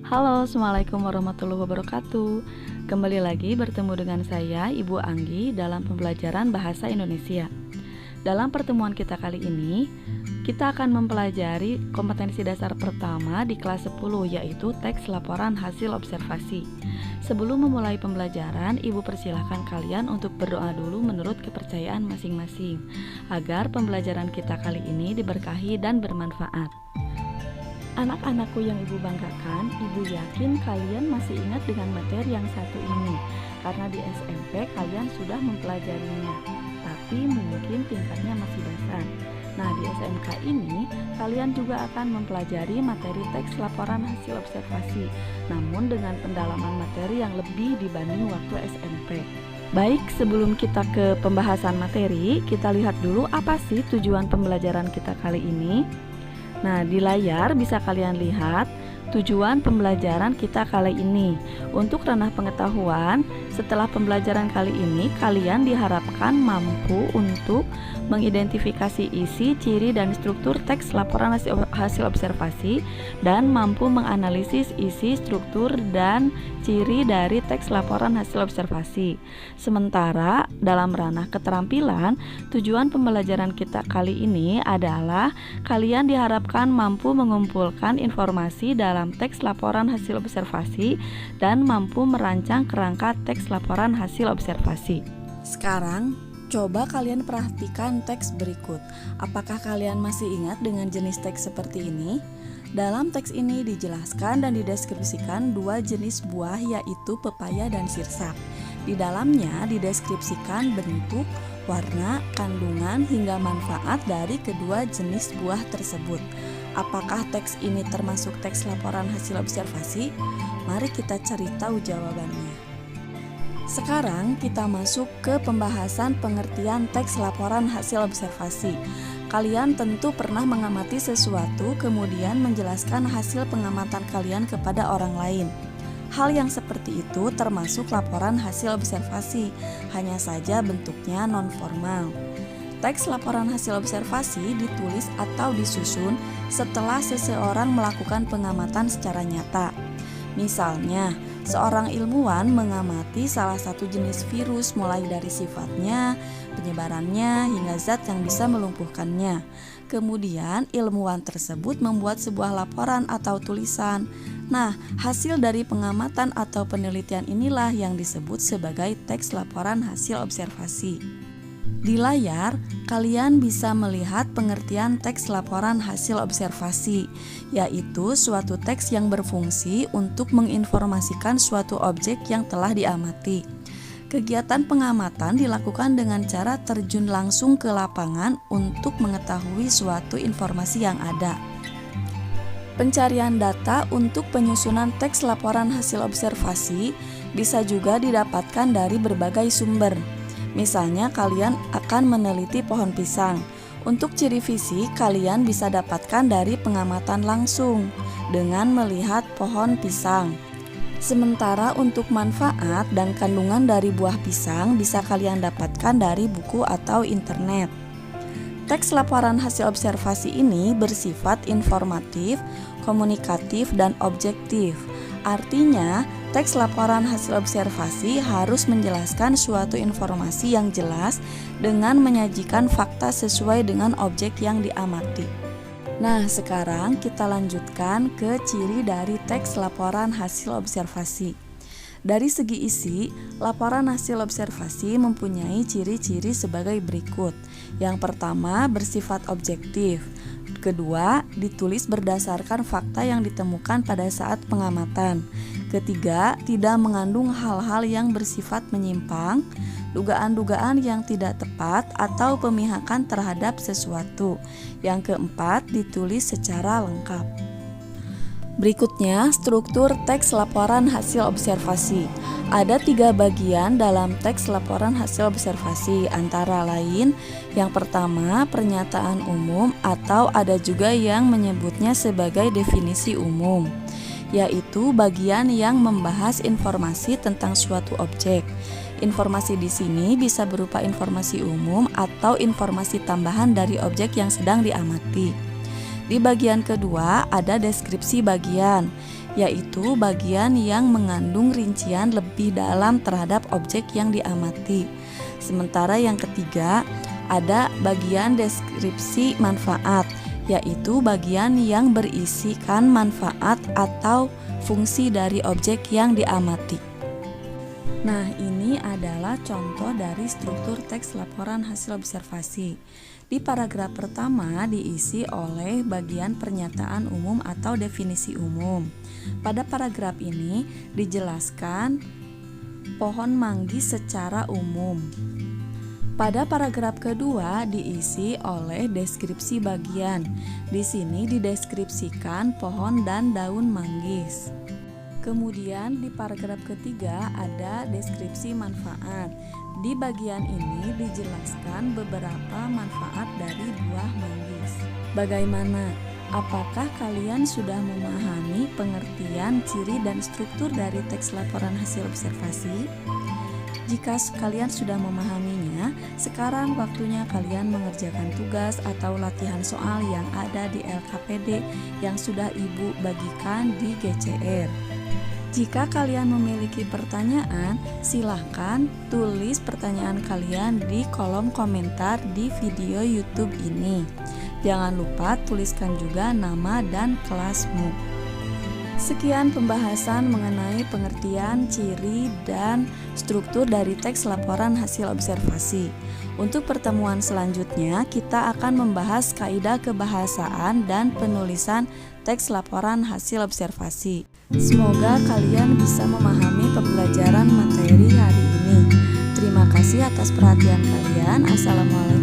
Halo, Assalamualaikum warahmatullahi wabarakatuh. Kembali lagi bertemu dengan saya, Ibu Anggi, dalam pembelajaran Bahasa Indonesia. Dalam pertemuan kita kali ini, kita akan mempelajari kompetensi dasar pertama di kelas 10, yaitu teks laporan hasil observasi. Sebelum memulai pembelajaran, Ibu persilahkan kalian untuk berdoa dulu menurut kepercayaan masing-masing, agar pembelajaran kita kali ini diberkahi dan bermanfaat. Anak-anakku yang Ibu banggakan, Ibu yakin kalian masih ingat dengan materi yang satu ini, karena di SMP kalian sudah mempelajarinya, tapi mungkin tingkatnya masih dasar. Nah, di SMK ini, kalian juga akan mempelajari materi teks laporan hasil observasi, namun dengan pendalaman materi yang lebih dibanding waktu SMP. Baik, sebelum kita ke pembahasan materi, kita lihat dulu apa sih tujuan pembelajaran kita kali ini. Nah, di layar bisa kalian lihat tujuan pembelajaran kita kali ini. Untuk ranah pengetahuan, setelah pembelajaran kali ini, kalian diharapkan mampu untuk mengidentifikasi isi, ciri, dan struktur teks laporan hasil observasi dan mampu menganalisis isi, struktur, dan ciri dari teks laporan hasil observasi. Sementara dalam ranah keterampilan, tujuan pembelajaran kita kali ini adalah kalian diharapkan mampu mengumpulkan informasi dalam teks laporan hasil observasi dan mampu merancang kerangka teks laporan hasil observasi. Sekarang, coba kalian perhatikan teks berikut. Apakah kalian masih ingat dengan jenis teks seperti ini? Dalam teks ini dijelaskan dan dideskripsikan dua jenis buah, yaitu pepaya dan sirsak. Di dalamnya dideskripsikan bentuk, warna, kandungan, hingga manfaat dari kedua jenis buah tersebut. Apakah teks ini termasuk teks laporan hasil observasi? Mari kita cari tahu jawabannya. Sekarang kita masuk ke pembahasan pengertian teks laporan hasil observasi. Kalian tentu pernah mengamati sesuatu kemudian menjelaskan hasil pengamatan kalian kepada orang lain. Hal yang seperti itu termasuk laporan hasil observasi, hanya saja bentuknya non-formal. Teks laporan hasil observasi ditulis atau disusun setelah seseorang melakukan pengamatan secara nyata. Misalnya, seorang ilmuwan mengamati salah satu jenis virus mulai dari sifatnya, penyebarannya, hingga zat yang bisa melumpuhkannya. Kemudian, ilmuwan tersebut membuat sebuah laporan atau tulisan. Nah, hasil dari pengamatan atau penelitian inilah yang disebut sebagai teks laporan hasil observasi. Di layar, kalian bisa melihat pengertian teks laporan hasil observasi, yaitu suatu teks yang berfungsi untuk menginformasikan suatu objek yang telah diamati. Kegiatan pengamatan dilakukan dengan cara terjun langsung ke lapangan untuk mengetahui suatu informasi yang ada. Pencarian data untuk penyusunan teks laporan hasil observasi bisa juga didapatkan dari berbagai sumber. Misalnya kalian akan meneliti pohon pisang. Untuk ciri fisik kalian bisa dapatkan dari pengamatan langsung dengan melihat pohon pisang. Sementara untuk manfaat dan kandungan dari buah pisang bisa kalian dapatkan dari buku atau internet. Teks laporan hasil observasi ini bersifat informatif, komunikatif, dan objektif. Artinya, teks laporan hasil observasi harus menjelaskan suatu informasi yang jelas dengan menyajikan fakta sesuai dengan objek yang diamati. Nah, sekarang kita lanjutkan ke ciri dari teks laporan hasil observasi. Dari segi isi, laporan hasil observasi mempunyai ciri-ciri sebagai berikut. Yang pertama, bersifat objektif. Kedua, ditulis berdasarkan fakta yang ditemukan pada saat pengamatan. Ketiga, tidak mengandung hal-hal yang bersifat menyimpang, dugaan-dugaan yang tidak tepat, atau pemihakan terhadap sesuatu. Yang keempat, ditulis secara lengkap. Berikutnya, struktur teks laporan hasil observasi. Ada 3 bagian dalam teks laporan hasil observasi, antara lain yang pertama, pernyataan umum, atau ada juga yang menyebutnya sebagai definisi umum, yaitu bagian yang membahas informasi tentang suatu objek. Informasi di sini bisa berupa informasi umum atau informasi tambahan dari objek yang sedang diamati. Di bagian kedua ada deskripsi bagian. yaitu bagian yang mengandung rincian lebih dalam terhadap objek yang diamati. Sementara yang ketiga, ada bagian deskripsi manfaat, yaitu bagian yang berisikan manfaat atau fungsi dari objek yang diamati. Nah, ini adalah contoh dari struktur teks laporan hasil observasi. Di paragraf pertama diisi oleh bagian pernyataan umum atau definisi umum. Pada paragraf ini dijelaskan pohon manggis secara umum. Pada paragraf kedua diisi oleh deskripsi bagian. Di sini dideskripsikan pohon dan daun manggis. Kemudian di paragraf ketiga ada deskripsi manfaat. Di bagian ini dijelaskan beberapa manfaat dari buah manggis. Bagaimana? Apakah kalian sudah memahami pengertian, ciri, dan struktur dari teks laporan hasil observasi? Jika kalian sudah memahaminya, sekarang waktunya kalian mengerjakan tugas atau latihan soal yang ada di LKPD yang sudah Ibu bagikan di GCR. Jika kalian memiliki pertanyaan, silahkan tulis pertanyaan kalian di kolom komentar di video YouTube ini. Jangan lupa tuliskan juga nama dan kelasmu. Sekian pembahasan mengenai pengertian, ciri, dan struktur dari teks laporan hasil observasi. Untuk pertemuan selanjutnya, kita akan membahas kaidah kebahasaan dan penulisan teks laporan hasil observasi. Semoga kalian bisa memahami pembelajaran materi hari ini. Terima kasih atas perhatian kalian. Assalamualaikum.